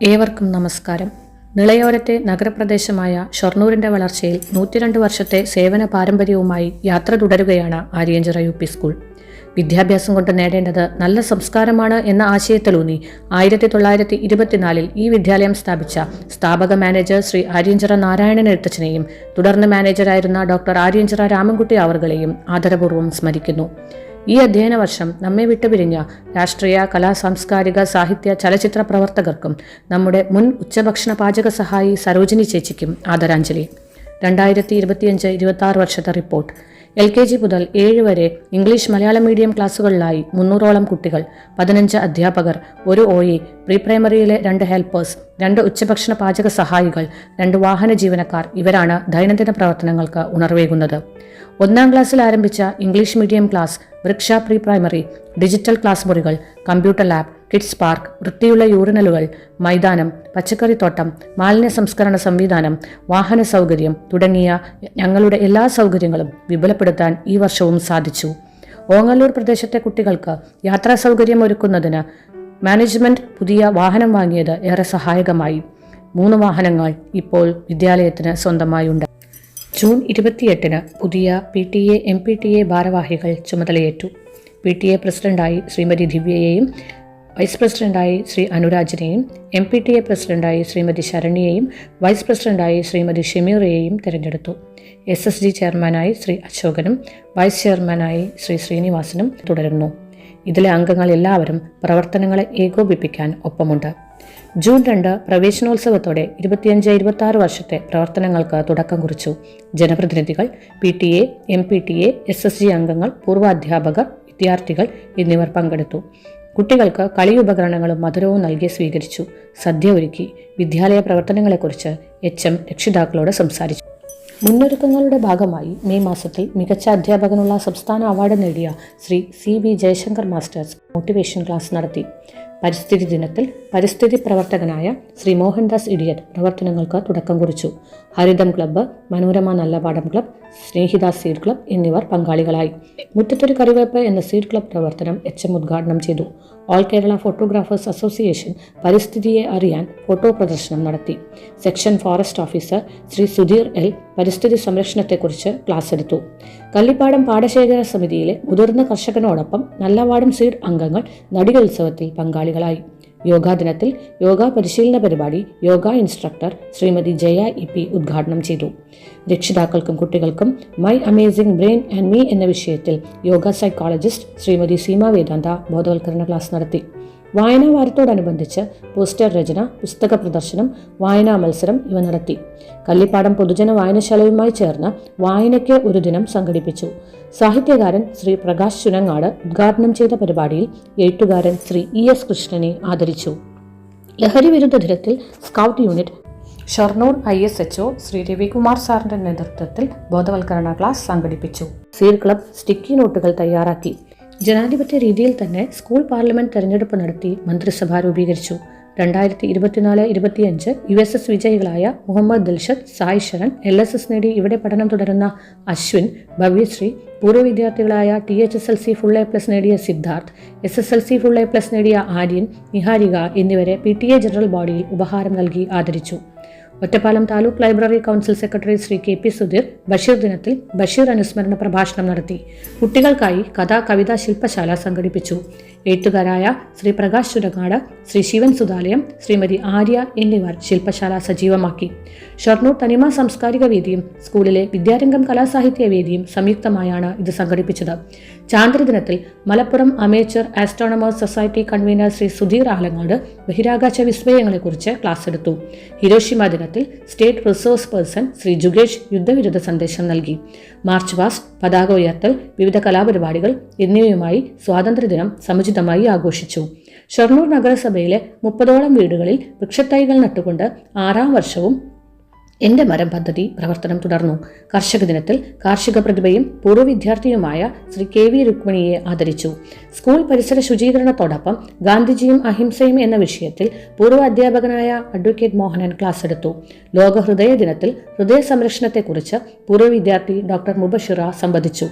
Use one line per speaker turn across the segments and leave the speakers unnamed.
ഏവർക്കും നമസ്കാരം. നിളയോരത്തെ നഗരപ്രദേശമായ ഷൊർണൂരിന്റെ വളർച്ചയിൽ 102 വർഷത്തെ സേവന പാരമ്പര്യവുമായി യാത്ര തുടരുകയാണ് ആര്യഞ്ചിറ യു പി സ്കൂൾ. വിദ്യാഭ്യാസം കൊണ്ട് നേടേണ്ടത് നല്ല സംസ്കാരമാണ് എന്ന ആശയത്തിലൂന്നി 1924 ഈ വിദ്യാലയം സ്ഥാപിച്ച സ്ഥാപക മാനേജർ ശ്രീ ആര്യഞ്ചിറ നാരായണൻ എഴുത്തച്ഛനെയും തുടർന്ന് മാനേജറായിരുന്ന ഡോക്ടർ ആര്യഞ്ചിറ രാമൻകുട്ടി അവർകളെയും ആദരപൂർവ്വം സ്മരിക്കുന്നു. ഈ അധ്യയന വർഷം നമ്മെ വിട്ടുപിരിഞ്ഞ രാഷ്ട്രീയ, കലാ, സാംസ്കാരിക, സാഹിത്യ, ചലച്ചിത്ര പ്രവർത്തകർക്കും നമ്മുടെ മുൻ ഉച്ചഭക്ഷണ പാചക സഹായി സരോജിനി ചേച്ചിക്കും ആദരാഞ്ജലി. 2025-26 വർഷത്തെ റിപ്പോർട്ട്. LKG മുതൽ 7 വരെ ഇംഗ്ലീഷ് മലയാളം മീഡിയം ക്ലാസ്സുകളിലായി 300ഓളം കുട്ടികൾ, 15 അധ്യാപകർ, 1 OE, പ്രീ പ്രൈമറിയിലെ 2 ഹെൽപ്പേഴ്സ്, 2 ഉച്ചഭക്ഷണ പാചക സഹായികൾ, 2 വാഹന ജീവനക്കാർ ഇവരാണ് ദൈനംദിന പ്രവർത്തനങ്ങൾക്ക് ഉണർവേകുന്നത്. 1ാം ക്ലാസ്സിൽ ആരംഭിച്ച English medium class, Vriksha pre primary, digital class മുറികൾ, കമ്പ്യൂട്ടർ ലാബ്, കിഡ്സ് പാർക്ക്, വൃത്തിയുള്ള യൂറിനലുകൾ, മൈതാനം, പച്ചക്കറിത്തോട്ടം, മാലിന്യ സംസ്കരണ സംവിധാനം, വാഹന സൗകര്യം തുടങ്ങിയ ഞങ്ങളുടെ എല്ലാ സൗകര്യങ്ങളും വിപുലപ്പെടുത്താൻ ഈ വർഷവും സാധിച്ചു. ഓങ്ങല്ലൂർ പ്രദേശത്തെ കുട്ടികൾക്ക് യാത്രാ സൗകര്യം ഒരുക്കുന്നതിന് മാനേജ്മെന്റ് പുതിയ വാഹനം വാങ്ങിയത് ഏറെ സഹായകമായി. 3 വാഹനങ്ങൾ ഇപ്പോൾ വിദ്യാലയത്തിന് സ്വന്തമായുണ്ട്. ജൂൺ 28-ന് പുതിയ PTA MPTA ഭാരവാഹികൾ ചുമതലയേറ്റു. PTA പ്രസിഡന്റായി ശ്രീമതി ദിവ്യയെയും വൈസ് പ്രസിഡന്റായി ശ്രീ അനുരാജിനെയും, MPTA പ്രസിഡന്റായി ശ്രീമതി ശരണ്യയെയും, വൈസ് പ്രസിഡന്റായി ശ്രീമതി ഷെമീറയെയും തിരഞ്ഞെടുത്തു. SSG ചെയർമാനായി ശ്രീ അശോകനും വൈസ് ചെയർമാനായി ശ്രീ ശ്രീനിവാസനും തുടരുന്നു. ഇതിലെ അംഗങ്ങൾ എല്ലാവരും പ്രവർത്തനങ്ങളെ ഏകോപിപ്പിക്കാൻ ഒപ്പമുണ്ട്. ജൂൺ 2 പ്രവേശനോത്സവത്തോടെ 25-26 വർഷത്തെ പ്രവർത്തനങ്ങൾക്ക് തുടക്കം കുറിച്ചു. ജനപ്രതിനിധികൾ, PTA, MPTA, SSG അംഗങ്ങൾ, പൂർവ്വ അധ്യാപകർ, വിദ്യാർത്ഥികൾ എന്നിവർ പങ്കെടുത്തു. കുട്ടികൾക്ക് കളി ഉപകരണങ്ങളും മധുരവും നൽകി സ്വീകരിച്ചു. സദ്യ ഒരുക്കി. വിദ്യാലയ പ്രവർത്തനങ്ങളെക്കുറിച്ച് HM രക്ഷിതാക്കളോട് സംസാരിച്ചു. മുന്നൊരുക്കങ്ങളുടെ ഭാഗമായി മെയ് മാസത്തിൽ മികച്ച അധ്യാപകനുള്ള സംസ്ഥാന അവാർഡ് നേടിയ Shri CB Jaishankar masters motivation class നടത്തി. പരിസ്ഥിതി ദിനത്തിൽ പരിസ്ഥിതി പ്രവർത്തകനായ ശ്രീ മോഹൻദാസ് ഇഡിയറ്റ് പ്രവർത്തനങ്ങൾക്ക് തുടക്കം കുറിച്ചു. ഹരിതം ക്ലബ്ബ്, മനോരമ നല്ലപാഠം ക്ലബ്ബ്, സ്നേഹിത സീഡ് ക്ലബ്ബ് എന്നിവർ പങ്കാളികളായി. മുറ്റത്തൊരു കറിവേപ്പ് എന്ന സീഡ് ക്ലബ്ബ് പ്രവർത്തനം HM ഉദ്ഘാടനം ചെയ്തു. ഓൾ കേരള ഫോട്ടോഗ്രാഫേഴ്സ് അസോസിയേഷൻ പരിസ്ഥിതിയെ അറിയാൻ ഫോട്ടോ പ്രദർശനം നടത്തി. Section forest officer Shri Sudheer L പരിസ്ഥിതി സംരക്ഷണത്തെക്കുറിച്ച് ക്ലാസ് എടുത്തു. കല്ലിപ്പാടം പാടശേഖര സമിതിയിലെ മുതിർന്ന കർഷകനോടൊപ്പം നല്ലവാടം സീഡ് അംഗങ്ങൾ നടികോത്സവത്തിൽ പങ്കാളികളായി. യോഗാ ദിനത്തിൽ യോഗ പരിശീലന പരിപാടി യോഗ ഇൻസ്ട്രക്ടർ ശ്രീമതി ജയ EP ഉദ്ഘാടനം ചെയ്തു. രക്ഷിതാക്കൾക്കും കുട്ടികൾക്കും my amazing brain and me എന്ന വിഷയത്തിൽ യോഗ സൈക്കോളജിസ്റ്റ് ശ്രീമതി സീമ വേദാന്ത ബോധവൽക്കരണ ക്ലാസ് നടത്തി. വായനാ വാരത്തോടനുബന്ധിച്ച് പോസ്റ്റർ രചന, പുസ്തക പ്രദർശനം, വായനാ മത്സരം ഇവ നടത്തി. കല്ലിപ്പാടം പൊതുജന വായനശാലയുമായി ചേർന്ന് വായനയ്ക്ക് ഒരു ദിനം സംഘടിപ്പിച്ചു. സാഹിത്യകാരൻ ശ്രീ പ്രകാശ് ചുനങ്ങാട് ഉദ്ഘാടനം ചെയ്ത പരിപാടിയിൽ എഴുത്തുകാരൻ ശ്രീ ES കൃഷ്ണനെ ആദരിച്ചു. ലഹരി വിരുദ്ധ ദിനത്തിൽ scout unit Shoranur ISHO Shri Ravikumar സാറിന്റെ നേതൃത്വത്തിൽ ബോധവൽക്കരണ ക്ലാസ് സംഘടിപ്പിച്ചു. സീഡ് ക്ലബ്ബ് സ്റ്റിക്കി നോട്ടുകൾ തയ്യാറാക്കി. ജനാധിപത്യ രീതിയിൽ തന്നെ സ്കൂൾ പാർലമെന്റ് തെരഞ്ഞെടുപ്പ് നടത്തി മന്ത്രിസഭ രൂപീകരിച്ചു. 2024-25 USS വിജയികളായ മുഹമ്മദ് ദിൽഷദ്, സായ് ശരൺ, LSS നേടി ഇവിടെ പഠനം തുടരുന്ന അശ്വിൻ, ഭവ്യശ്രീ, പൂർവ്വ വിദ്യാർത്ഥികളായ THSLC ഫുൾ A+ നേടിയ സിദ്ധാർത്ഥ്, SSLC ഫുൾ A+ നേടിയ ആര്യൻ, നിഹാരിക എന്നിവരെ PTA ജനറൽ ബോഡിയിൽ ഉപഹാരം നൽകി ആദരിച്ചു. Ottapalam taluk library council secretary Shri KP Sudheer Basheer ദിനത്തിൽ ബഷീർ അനുസ്മരണ പ്രഭാഷണം നടത്തി. കുട്ടികൾക്കായി കഥാ കവിതാ ശില്പശാല സംഘടിപ്പിച്ചു. എഴുത്തുകാരായ ശ്രീ പ്രകാശ് ചുരങ്ങാട്, ശ്രീ ശിവൻ സുതാലയം, ശ്രീമതി ആര്യ എന്നിവർ ശില്പശാല സജീവമാക്കി. ഷൊർണൂർ തനിമ സാംസ്കാരിക വേദിയും സ്കൂളിലെ വിദ്യാരംഗം കലാസാഹിത്യ വേദിയും സംയുക്തമായാണ് ഇത് സംഘടിപ്പിച്ചത്. ചാന്ദ്രദിനത്തിൽ Malappuram amateur astronomers society convenor Shri Sudheer Alangad ബഹിരാകാശ വിസ്മയങ്ങളെക്കുറിച്ച് ക്ലാസ് എടുത്തു. ഹിരോഷിമ ദിനത്തിൽ സ്റ്റേറ്റ് റിസോഴ്സ് പേഴ്സൺ ശ്രീ ജുഗേഷ് യുദ്ധവിരുദ്ധ സന്ദേശം നൽകി. മാർച്ച് പാസ്റ്റ്, പതാക ഉയർത്തൽ, വിവിധ കലാപരിപാടികൾ എന്നിവയുമായി സ്വാതന്ത്ര്യദിനം സമുചിതമായി ആഘോഷിച്ചു. ഷൊർണൂർ നഗരസഭയിലെ 30ഓളം വീടുകളിൽ വൃക്ഷത്തൈകൾ നട്ടുകൊണ്ട് 6ാം വർഷവും എൻ്റെ മരം പദ്ധതി പ്രവർത്തനം തുടർന്നു. കർഷക ദിനത്തിൽ കാർഷിക പ്രതിഭയും പൂർവ്വ വിദ്യാർത്ഥിയുമായ ശ്രീ KV രുക്മിണിയെ ആദരിച്ചു. സ്കൂൾ പരിസര ശുചീകരണത്തോടൊപ്പം ഗാന്ധിജിയും അഹിംസയും എന്ന വിഷയത്തിൽ പൂർവ്വ അധ്യാപകനായ അഡ്വക്കേറ്റ് മോഹനൻ ക്ലാസ് എടുത്തു. ലോക ഹൃദയ ദിനത്തിൽ ഹൃദയ സംരക്ഷണത്തെക്കുറിച്ച് പൂർവ്വ വിദ്യാർത്ഥി ഡോക്ടർ മുബഷിറ സംവദിച്ചു.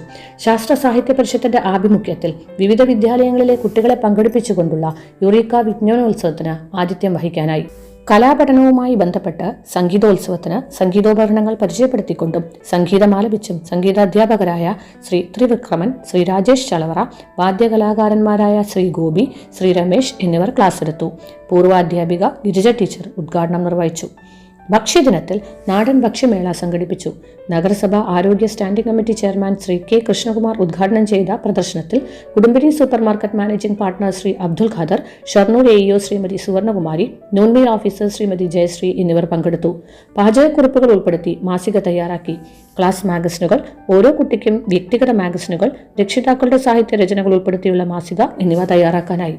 ശാസ്ത്ര സാഹിത്യ പരിഷത്തിന്റെ ആഭിമുഖ്യത്തിൽ വിവിധ വിദ്യാലയങ്ങളിലെ കുട്ടികളെ പങ്കെടുപ്പിച്ചുകൊണ്ടുള്ള യുറീക്ക വിജ്ഞാനോത്സവത്തിന് ആതിഥ്യം വഹിക്കാനായി. കലാപഠനവുമായി ബന്ധപ്പെട്ട് സംഗീതോത്സവത്തിന് സംഗീതോപകരണങ്ങൾ പരിചയപ്പെടുത്തിക്കൊണ്ടും സംഗീതമാലപിച്ചും സംഗീതാധ്യാപകരായ ശ്രീ ത്രിവിക്രമൻ, ശ്രീ രാജേഷ് ചളവറ, വാദ്യകലാകാരന്മാരായ ശ്രീ ഗോപി, ശ്രീ രമേശ് എന്നിവർ ക്ലാസ് എടുത്തു. പൂർവാധ്യാപിക ഗിരിജ ടീച്ചർ ഉദ്ഘാടനം നിർവഹിച്ചു. ഭക്ഷ്യദിനത്തിൽ നാടൻ ഭക്ഷ്യമേള സംഘടിപ്പിച്ചു. നഗരസഭ ആരോഗ്യ standing committee chairman Shri K Krishnakumar ഉദ്ഘാടനം ചെയ്ത പ്രദർശനത്തിൽ Kudumbini super market managing partner Shri Abdul Khader, Shoranur AEO Shrimati Suvarnakumari, noon meal officer Shrimati Jayashree എന്നിവർ പങ്കെടുത്തു. പാചകക്കുറിപ്പുകൾ ഉൾപ്പെടുത്തി മാസിക തയ്യാറാക്കി. ക്ലാസ് മാഗസിനുകൾ, ഓരോ കുട്ടിക്കും വ്യക്തിഗത മാഗസിനുകൾ, രക്ഷിതാക്കളുടെ സാഹിത്യ രചനകൾ ഉൾപ്പെടുത്തിയുള്ള മാസിക എന്നിവ തയ്യാറാക്കാനായി.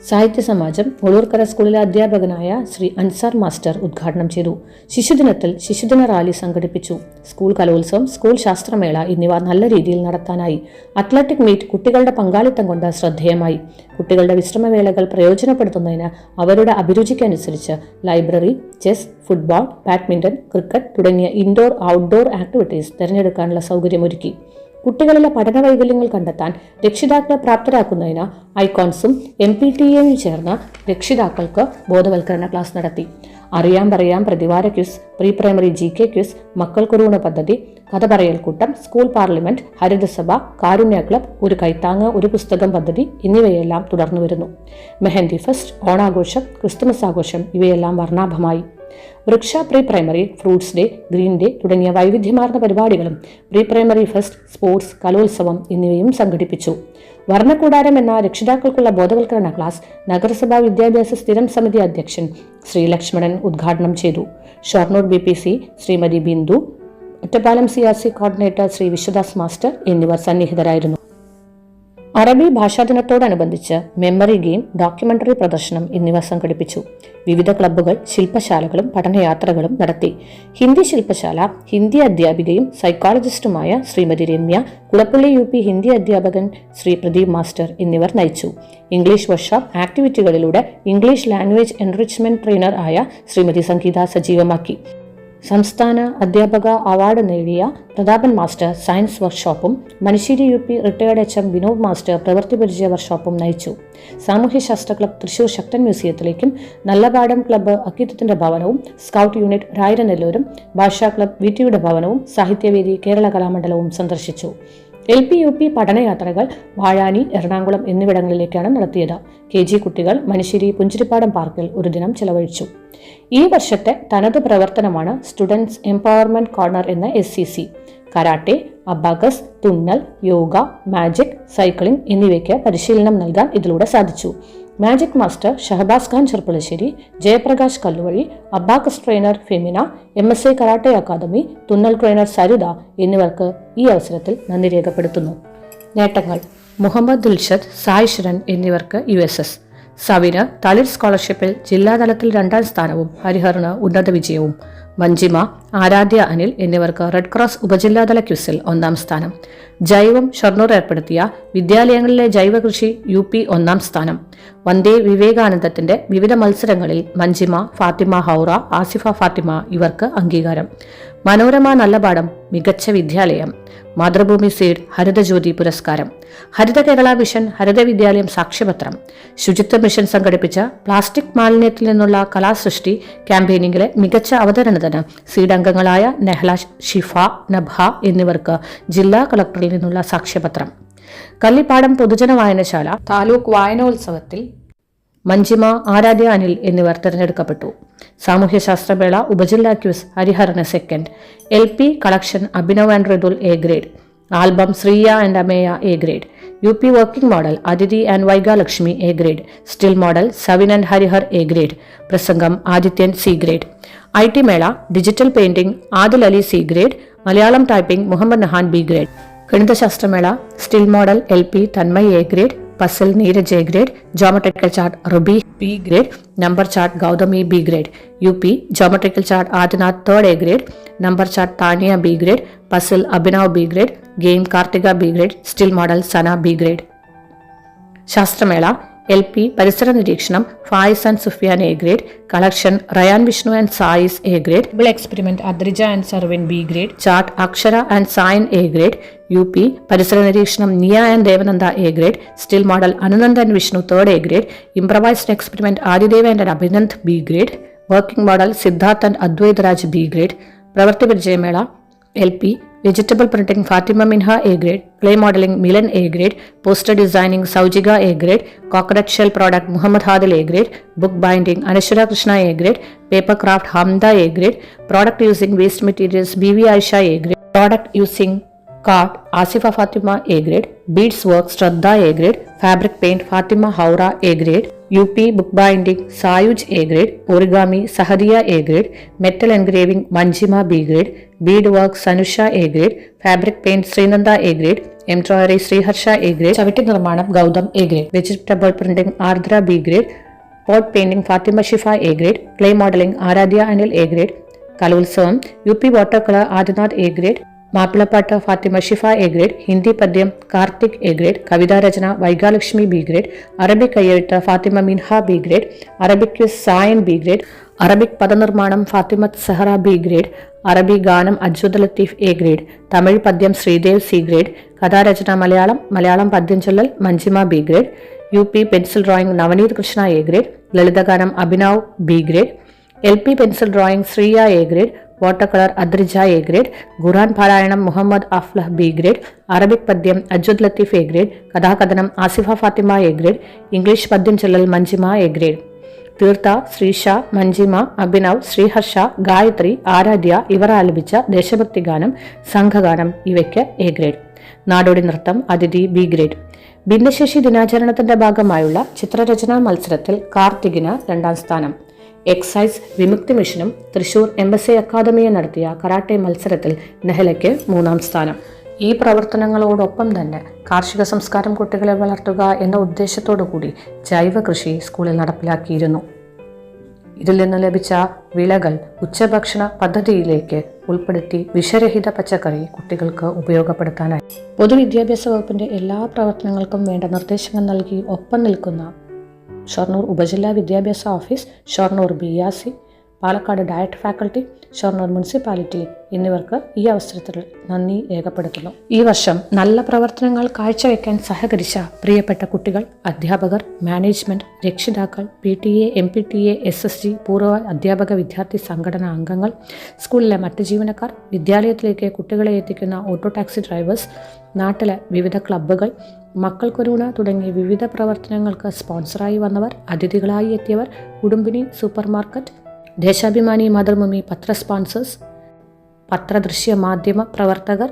സാഹിത്യ സമാജം ഒളൂർക്കര സ്കൂളിലെ അധ്യാപകനായ ശ്രീ അൻസാർ മാസ്റ്റർ ഉദ്ഘാടനം ചെയ്തു. ശിശുദിനത്തിൽ ശിശുദിന റാലി സംഘടിപ്പിച്ചു. സ്കൂൾ കലോത്സവം, സ്കൂൾ ശാസ്ത്രമേള എന്നിവ നല്ല രീതിയിൽ നടത്താനായി. അത്ലറ്റിക് മീറ്റ് കുട്ടികളുടെ പങ്കാളിത്തം കൊണ്ട് ശ്രദ്ധേയമായി. കുട്ടികളുടെ വിശ്രമവേളകൾ പ്രയോജനപ്പെടുത്തുന്നതിന് അവരുടെ അഭിരുചിക്കനുസരിച്ച് library, chess, football, badminton, cricket തുടങ്ങിയ ഇൻഡോർ ഔട്ട്ഡോർ ആക്ടിവിറ്റീസ് തിരഞ്ഞെടുക്കാനുള്ള സൗകര്യമൊരുക്കി. കുട്ടികളിലെ പഠന വൈകല്യങ്ങൾ കണ്ടെത്താൻ രക്ഷിതാക്കളെ പ്രാപ്തരാക്കുന്നതിന് ഐക്കോൺസും MPTAയും ചേർന്ന് രക്ഷിതാക്കൾക്ക് ബോധവൽക്കരണ ക്ലാസ് നടത്തി. അറിയാം പറയാം പ്രതിവാര quiz, pre primary GK quiz, മക്കൾക്കൊരുണ പദ്ധതി, കഥ പറയൽ കൂട്ടം, സ്കൂൾ പാർലമെന്റ്, ഹരിതസഭ, കാരുണ്യ ക്ലബ്, ഒരു കൈത്താങ്ങ് ഒരു പുസ്തകം പദ്ധതി എന്നിവയെല്ലാം തുടർന്നു വരുന്നു. മെഹന്തി ഫെസ്റ്റ്, ഓണാഘോഷം, ക്രിസ്തുമസ് ആഘോഷം ഇവയെല്ലാം വർണ്ണാഭമായി. Vriksha pre primary, fruits day, green day തുടങ്ങിയ വൈവിധ്യമാർന്ന പരിപാടികളും പ്രീ പ്രൈമറി ഫെസ്റ്റ്, സ്പോർട്സ്, കലോത്സവം എന്നിവയും സംഘടിപ്പിച്ചു. വർണ്ണക്കൂടാരം എന്ന രക്ഷിതാക്കൾക്കുള്ള ബോധവൽക്കരണ ക്ലാസ് നഗരസഭാ വിദ്യാഭ്യാസ സ്ഥിരം സമിതി അധ്യക്ഷൻ ശ്രീ ലക്ഷ്മണൻ ഉദ്ഘാടനം ചെയ്തു. Shoranur BPC Shrimati Bindu, Ottapalam CRC coordinator Shri Viswadas master എന്നിവർ സന്നിഹിതരായിരുന്നു. അറബി ഭാഷാദിനത്തോടനുബന്ധിച്ച് മെമ്മറി ഗെയിം, ഡോക്യുമെന്ററി പ്രദർശനം എന്നിവ സംഘടിപ്പിച്ചു. വിവിധ ക്ലബ്ബുകൾ ശില്പശാലകളും പഠനയാത്രകളും നടത്തി. ഹിന്ദി ശില്പശാല ഹിന്ദി അധ്യാപികയും സൈക്കോളജിസ്റ്റുമായ ശ്രീമതി രമ്യ, കുളപ്പള്ളി UP ഹിന്ദി അധ്യാപകൻ ശ്രീ പ്രദീപ് മാസ്റ്റർ എന്നിവർ നയിച്ചു. ഇംഗ്ലീഷ് വർക്ക്ഷോപ്പ് ആക്ടിവിറ്റികളിലൂടെ ഇംഗ്ലീഷ് ലാംഗ്വേജ് എൻറിച്ച്മെന്റ് ട്രെയിനർ ആയ ശ്രീമതി സംഗീത സജീവമാക്കി. സംസ്ഥാന അധ്യാപക അവാർഡ് നേടിയ പ്രതാപൻ മാസ്റ്റർ സയൻസ് വർക്ക്ഷോപ്പും Manusseri UP retired HM Vinod master പ്രവൃത്തി പരിചയ വർക്ക്ഷോപ്പും നയിച്ചു. സാമൂഹ്യശാസ്ത്ര ക്ലബ് തൃശൂർ ശക്തൻ മ്യൂസിയത്തിലേക്കും, നല്ലപാടം ക്ലബ്ബ് അക്കിത്തത്തിന്റെ ഭവനവും, സ്കൗട്ട് യൂണിറ്റ് രായരനെല്ലൂരും, ഭാഷാ ക്ലബ് VTയുടെ ഭവനവും, സാഹിത്യവേദി കേരള കലാമണ്ഡലവും സന്ദർശിച്ചു. LP UP പഠനയാത്രകൾ വാഴാനി, എറണാകുളം എന്നിവിടങ്ങളിലേക്കാണ് നടത്തിയത്. KG കുട്ടികൾ മനുശ്ശേരി പുഞ്ചിരിപ്പാടം പാർക്കിൽ ഒരു ദിനം ചെലവഴിച്ചു. ഈ വർഷത്തെ തനത് പ്രവർത്തനമാണ് സ്റ്റുഡൻസ് എംപവർമെന്റ് കോർണർ എന്ന SCC. കരാട്ടെ, അബാക്കസ്, തുന്നൽ, യോഗ, മാജിക്, സൈക്ലിംഗ് എന്നിവയ്ക്ക് പരിശീലനം നൽകാൻ ഇതിലൂടെ സാധിച്ചു. Magic master Shahabaz Khan Cherpulassery, Jayaprakash Kalluvazhi, abacus trainer Femina, MSA karate academy, തുന്നൽ ട്രെയിനർ സരിത എന്നിവർക്ക് ഈ അവസരത്തിൽ നന്ദി രേഖപ്പെടുത്തുന്നു. നേട്ടങ്ങൾ: മുഹമ്മദ് ദിൽഷദ്, സായ് ശരൺ എന്നിവർക്ക് USS, സവിന് തളിർ സ്കോളർഷിപ്പിൽ ജില്ലാതലത്തിൽ 2ാം സ്ഥാനവും ഹരിഹറിന് ഉന്നത വിജയവും, മഞ്ജിമ, ആരാധ്യ അനിൽ എന്നിവർക്ക് റെഡ് ക്രോസ് ഉപജില്ലാതല ക്വിസിൽ 1ാം സ്ഥാനം, ജൈവം ഷൊർണൂർ ഏർപ്പെടുത്തിയ വിദ്യാലയങ്ങളിലെ ജൈവകൃഷി UP 1ാം സ്ഥാനം, വന്ദേ വിവേകാനന്ദത്തിന്റെ വിവിധ മത്സരങ്ങളിൽ മഞ്ജിമ, ഫാത്തിമ ഹൗറ, ആസിഫ ഫാത്തിമ ഇവർക്ക് അംഗീകാരം, മനോരമ നല്ലപാടം മികച്ച വിദ്യാലയം, മാതൃഭൂമി സീഡ് ഹരിതജ്യോതി പുരസ്കാരം, ഹരിത കേരള മിഷൻ ഹരിത വിദ്യാലയം സാക്ഷ്യപത്രം, ശുചിത്വ മിഷൻ സംഘടിപ്പിച്ച പ്ലാസ്റ്റിക് മാലിന്യത്തിൽ നിന്നുള്ള കലാസൃഷ്ടി ക്യാമ്പയിനിങ്ങിലെ മികച്ച അവതരണത്തിന് സീഡ് അംഗങ്ങളായ നെഹ്ല, ഷിഫ, നഭ എന്നിവർക്ക് ജില്ലാ കളക്ടറിൽ നിന്നുള്ള സാക്ഷ്യപത്രം. കല്ലിപ്പാടം പൊതുജന വായനശാല താലൂക്ക് വായനോത്സവത്തിൽ മഞ്ജിമ, ആരാധ്യ അനിൽ എന്നിവർ തിരഞ്ഞെടുക്കപ്പെട്ടു. സാമൂഹ്യശാസ്ത്രമേള ഉപജില്ലാ ക്വിസ് ഹരിഹറിന് 2nd, LP collection Abhinav and Rithul A grade, album Shreya and Ameya A grade, UP working model Athithi and Vaigalakshmi A grade, still model Savin and Harihar A grade, പ്രസംഗം ആദിത്യൻ C grade. IT മേള digital painting Adil Ali C grade, Malayalam typing Muhammad Nahan B grade. ഗണിതശാസ്ത്രമേള still model LP Tanmay A grade, puzzle Neeraj A grade, geometrical chart Ruby B grade, number chart Gauthami B grade, UP geometrical chart Adinath 3rd A grade, number chart Taniya B grade, puzzle Abhinav B grade, game Karthika B grade, still model Sana B grade. ശാസ്ത്രമേള LP പരിസര നിരീക്ഷണം Faiz and Sufiyan A grade, collection Rayan Vishnu and Sayis A grade, experiment Adrija and Sarvin B grade, chart Akshara and Sayan A grade, UP പരിസര നിരീക്ഷണം Niya and Devananda A grade, still model Anunandan Vishnu 3rd A grade, improvised experiment Adidev and Abhinand B grade, working model Siddharth and Advaith Raj B grade, പ്രവൃത്തി പരിചയമേള LP, vegetable printing Fathima Minha A grade, clay modelling Milan A grade, poster designing Soujika A grade, coconut shell product Muhammad Hadil A grade, book binding Anaswara Krishna A grade, paper craft Hamda A grade, product using waste materials BV Ayisha A grade, product using card Asifa Fathima A grade, beads work Shraddha A grade, fabric paint Fathima Houra A grade, UP book binding Sayuj A grade, origami Sahadiya A grade, metal engraving Manjima B grade, bead work Sanusha A grade, fabric paint Sreenanda A grade, embroidery Sreeharsha A grade, ചവിട്ടി നിർമ്മാണം Gautham A grade, vegetable printing Ardra B grade, pot painting Fathima Shifa A grade, clay modelling Aradhya Anil A grade, Kalolsavam UP water colour Adinath A grade, മാപ്പിളപ്പാട്ട് Fathima Shifa A grade, Hindi പദ്യം Karthik A grade, കവിതാരചന Vaigalakshmi B grade, Arabic കയ്യെഴുത്ത് Fathima Minha B grade, Arabic quiz Sayan B grade, Arabic പദനിർമ്മാണം Fathimath Sehra B grade, അറബി ഗാനം Ajwad Latheef A grade, Tamil പദ്യം Sreedev C grade, കഥാരചന മലയാളം പദ്യം ചൊല്ലൽ Manjima B grade, UP pencil drawing Navaneeth Krishna A grade, ലളിതഗാനം Abhinav B grade, LP pencil drawing Shreya A grade, water colour Adrija A grade, ഖുർആൻ പാരായണം Muhammad Aflah B grade, Arabic പദ്യം അജ്വദ് ലത്തീഫ് എ ഗ്രേഡ്, കഥാകഥനം Asifa Fathima A grade, English പദ്യം ചൊല്ലൽ മഞ്ജിമ എ ഗ്രേഡ്, തീർത്ഥ ശ്രീഷ മഞ്ജിമ അഭിനവ് ശ്രീഹർഷ ഗായത്രി ആരാധ്യ ഇവർ ആലപിച്ച ദേശഭക്തി ഗാനം സംഘഗാനം ഇവയ്ക്ക് എ ഗ്രേഡ്. നാടോടി നൃത്തം അതിഥി ബി ഗ്രേഡ്. ഭിന്നശേഷി ദിനാചരണത്തിന്റെ ഭാഗമായുള്ള ചിത്രരചനാ മത്സരത്തിൽ കാർത്തികിന് 2ാം സ്ഥാനം. എക്സൈസ് വിമുക്തി മിഷനും തൃശൂർ എംബസി അക്കാദമിയും നടത്തിയ കരാട്ടെ മത്സരത്തിൽ നെഹലയ്ക്ക് 3ാം സ്ഥാനം. ഈ പ്രവർത്തനങ്ങളോടൊപ്പം തന്നെ കാർഷിക സംസ്കാരം കുട്ടികളെ വളർത്തുക എന്ന ഉദ്ദേശത്തോടു കൂടി ജൈവ കൃഷി സ്കൂളിൽ നടപ്പിലാക്കിയിരുന്നു. ഇതിൽ നിന്ന് ലഭിച്ച വിളകൾ ഉച്ചഭക്ഷണ പദ്ധതിയിലേക്ക് ഉൾപ്പെടുത്തി വിഷരഹിത പച്ചക്കറി കുട്ടികൾക്ക് ഉപയോഗപ്പെടുത്താനായി പൊതുവിദ്യാഭ്യാസ വകുപ്പിന്റെ എല്ലാ പ്രവർത്തനങ്ങൾക്കും വേണ്ട നിർദ്ദേശങ്ങൾ നൽകി ഒപ്പം നിൽക്കുന്ന ഷൊർണൂർ ഉപജില്ലാ വിദ്യാഭ്യാസ office, Shoranur BRC, Palakkad diet faculty, Shoranur municipality എന്നിവർക്ക് ഈ അവസരത്തിൽ നന്ദി രേഖപ്പെടുത്തുന്നു. ഈ വർഷം നല്ല പ്രവർത്തനങ്ങൾ കാഴ്ചവെക്കാൻ സഹകരിച്ച പ്രിയപ്പെട്ട കുട്ടികൾ, അധ്യാപകർ, മാനേജ്മെന്റ്, രക്ഷിതാക്കൾ, PTA, MPTA, SSG, പൂർവ്വ അധ്യാപക വിദ്യാർത്ഥി സംഘടനാ അംഗങ്ങൾ, സ്കൂളിലെ മറ്റ് ജീവനക്കാർ, വിദ്യാലയത്തിലേക്ക് കുട്ടികളെ എത്തിക്കുന്ന ഓട്ടോ ടാക്സി ഡ്രൈവേഴ്സ്, നാട്ടിലെ വിവിധ ക്ലബ്ബുകൾ, മക്കൾക്കൊരൂണ തുടങ്ങിയ വിവിധ പ്രവർത്തനങ്ങൾക്ക് സ്പോൺസറായി വന്നവർ, അതിഥികളായി എത്തിയവർ, കുടുംബിനി സൂപ്പർ മാർക്കറ്റ്, ദേശാഭിമാനി മാതൃഭൂമി പത്ര സ്പോൺസേഴ്സ്, പത്രദൃശ്യ മാധ്യമ പ്രവർത്തകർ,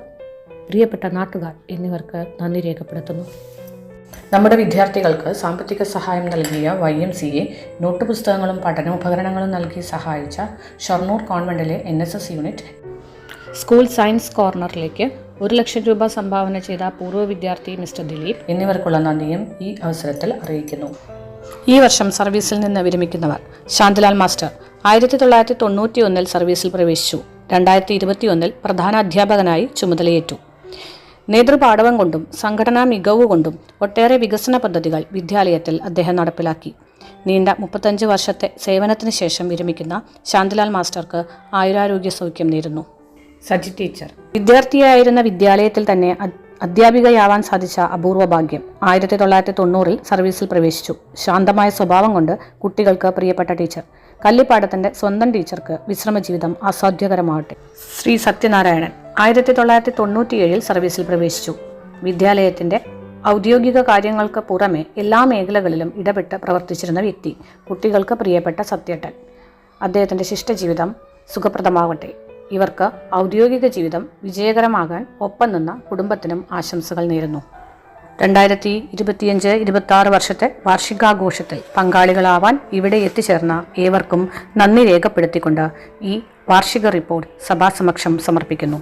പ്രിയപ്പെട്ട നാട്ടുകാർ എന്നിവർക്ക് നന്ദി രേഖപ്പെടുത്തുന്നു. നമ്മുടെ വിദ്യാർത്ഥികൾക്ക് സാമ്പത്തിക സഹായം നൽകിയ YMCA, നോട്ടുപുസ്തകങ്ങളും പഠനോപകരണങ്ങളും നൽകി സഹായിച്ച ഷൊർണൂർ കോൺവെന്റിലെ NSS യൂണിറ്റ്, സ്കൂൾ സയൻസ് കോർണറിലേക്ക് 1 ലക്ഷം രൂപ സംഭാവന ചെയ്ത പൂർവ്വ വിദ്യാർത്ഥി മിസ്റ്റർ ദിലീപ് എന്നിവർക്കുള്ള നന്ദിയും ഈ അവസരത്തിൽ അറിയിക്കുന്നു. ഈ വർഷം സർവീസിൽ നിന്ന് വിരമിക്കുന്നവർ: ശാന്തിലാൽ മാസ്റ്റർ 1991 സർവീസിൽ പ്രവേശിച്ചു. 2021 പ്രധാന അധ്യാപകനായി ചുമതലയേറ്റു. നേതൃപാടവം കൊണ്ടും സംഘടനാ മികവ് കൊണ്ടും ഒട്ടേറെ വികസന പദ്ധതികൾ വിദ്യാലയത്തിൽ അദ്ദേഹം നടപ്പിലാക്കി. നീണ്ട 35 വർഷത്തെ സേവനത്തിന് ശേഷം വിരമിക്കുന്ന ശാന്തിലാൽ മാസ്റ്റർക്ക് ആയുരാരോഗ്യ സൗഖ്യം നേരുന്നു. സജി ടീച്ചർ വിദ്യാർത്ഥിയായിരുന്ന വിദ്യാലയത്തിൽ തന്നെ അധ്യാപികയാവാൻ സാധിച്ച അപൂർവ ഭാഗ്യം. 1990 സർവീസിൽ പ്രവേശിച്ചു. ശാന്തമായ സ്വഭാവം കൊണ്ട് കുട്ടികൾക്ക് പ്രിയപ്പെട്ട ടീച്ചർ. കല്ലിപ്പാടത്തിന്റെ സ്വന്തം ടീച്ചർക്ക് വിശ്രമജീവിതം അസാധ്യകരമാവട്ടെ. ശ്രീ സത്യനാരായണൻ 1997 സർവീസിൽ പ്രവേശിച്ചു. വിദ്യാലയത്തിന്റെ ഔദ്യോഗിക കാര്യങ്ങൾക്ക് പുറമെ എല്ലാ മേഖലകളിലും ഇടപെട്ട് പ്രവർത്തിച്ചിരുന്ന വ്യക്തി. കുട്ടികൾക്ക് പ്രിയപ്പെട്ട സത്യേട്ടൻ. അദ്ദേഹത്തിന്റെ ശിഷ്ടജീവിതം സുഖപ്രദമാവട്ടെ. ഇവർക്ക് ഔദ്യോഗിക ജീവിതം വിജയകരമാകാൻ ഒപ്പം നിന്ന കുടുംബത്തിനും ആശംസകൾ നേരുന്നു. 2025-26 വർഷത്തെ വാർഷികാഘോഷത്തിൽ പങ്കാളികളാവാൻ ഇവിടെ എത്തിച്ചേർന്ന ഏവർക്കും നന്ദി രേഖപ്പെടുത്തിക്കൊണ്ട് ഈ വാർഷിക റിപ്പോർട്ട് സഭാസമക്ഷം സമർപ്പിക്കുന്നു.